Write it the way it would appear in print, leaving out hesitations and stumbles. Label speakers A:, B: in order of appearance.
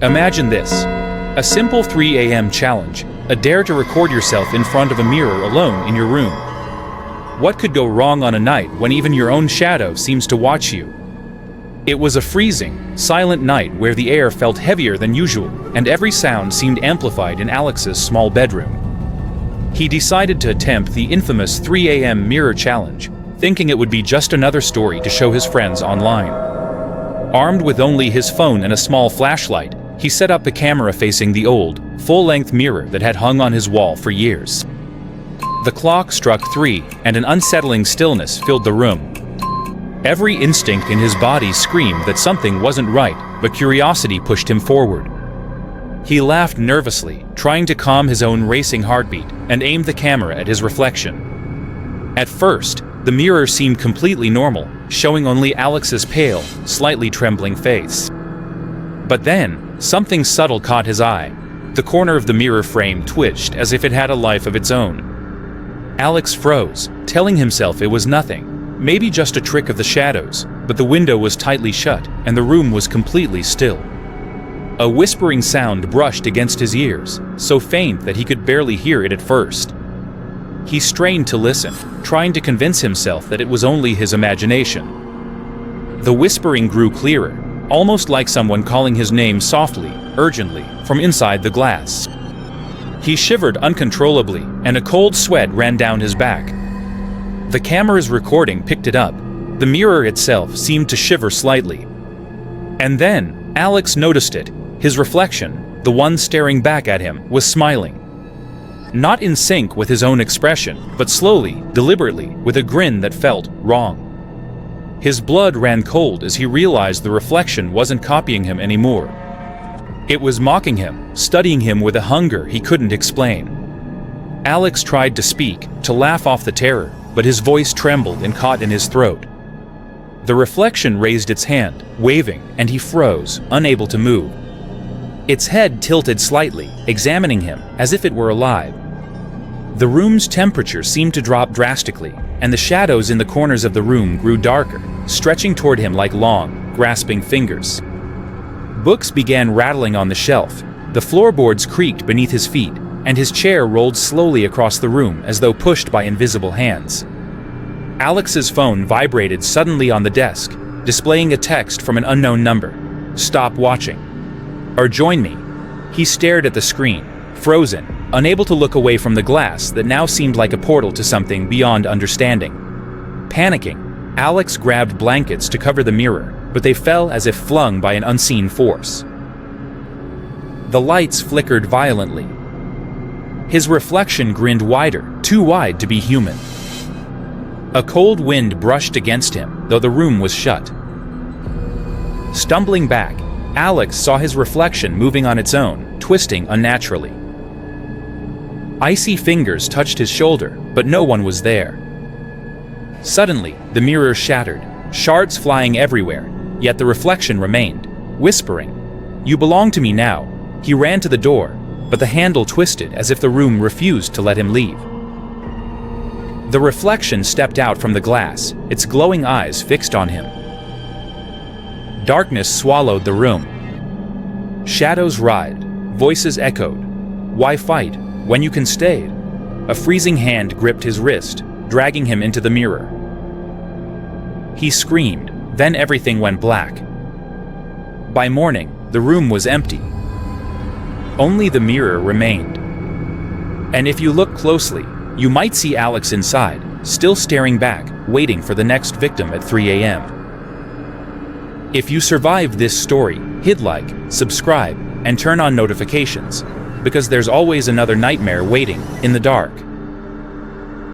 A: Imagine this. A simple 3 a.m. challenge, a dare to record yourself in front of a mirror alone in your room. What could go wrong on a night when even your own shadow seems to watch you? It was a freezing, silent night where the air felt heavier than usual and every sound seemed amplified in Alex's small bedroom. He decided to attempt the infamous 3 a.m. mirror challenge, thinking it would be just another story to show his friends online. Armed with only his phone and a small flashlight, he set up the camera facing the old, full-length mirror that had hung on his wall for years. The clock struck 3, and an unsettling stillness filled the room. Every instinct in his body screamed that something wasn't right, but curiosity pushed him forward. He laughed nervously, trying to calm his own racing heartbeat, and aimed the camera at his reflection. At first, the mirror seemed completely normal, showing only Alex's pale, slightly trembling face. But then, something subtle caught his eye. The corner of the mirror frame twitched as if it had a life of its own. Alex froze, telling himself it was nothing, maybe just a trick of the shadows, but the window was tightly shut and the room was completely still. A whispering sound brushed against his ears, so faint that he could barely hear it at first. He strained to listen, trying to convince himself that it was only his imagination. The whispering grew clearer, almost like someone calling his name softly, urgently, from inside the glass. He shivered uncontrollably, and a cold sweat ran down his back. The camera's recording picked it up. The mirror itself seemed to shiver slightly. And then, Alex noticed it. His reflection, the one staring back at him, was smiling. Not in sync with his own expression, but slowly, deliberately, with a grin that felt wrong. His blood ran cold as he realized the reflection wasn't copying him anymore. It was mocking him, studying him with a hunger he couldn't explain. Alex tried to speak, to laugh off the terror, but his voice trembled and caught in his throat. The reflection raised its hand, waving, and he froze, unable to move. Its head tilted slightly, examining him as if it were alive. The room's temperature seemed to drop drastically, and the shadows in the corners of the room grew darker, stretching toward him like long, grasping fingers. Books began rattling on the shelf, the floorboards creaked beneath his feet, and his chair rolled slowly across the room as though pushed by invisible hands. Alex's phone vibrated suddenly on the desk, displaying a text from an unknown number. "Stop watching. Or join me." He stared at the screen, frozen, unable to look away from the glass that now seemed like a portal to something beyond understanding. Panicking, Alex grabbed blankets to cover the mirror, but they fell as if flung by an unseen force. The lights flickered violently. His reflection grinned wider, too wide to be human. A cold wind brushed against him, though the room was shut. Stumbling back, Alex saw his reflection moving on its own, twisting unnaturally. Icy fingers touched his shoulder, but no one was there. Suddenly, the mirror shattered, shards flying everywhere, yet the reflection remained, whispering, "You belong to me now." He ran to the door, but the handle twisted as if the room refused to let him leave. The reflection stepped out from the glass, its glowing eyes fixed on him. Darkness swallowed the room. Shadows writhed, voices echoed. Why fight when you can stay? A freezing hand gripped his wrist, dragging him into the mirror. He screamed, then everything went black. By morning, the room was empty. Only the mirror remained. And if you look closely, you might see Alex inside, still staring back, waiting for the next victim at 3 a.m. If you survived this story, hit like, subscribe, and turn on notifications, because there's always another nightmare waiting in the dark.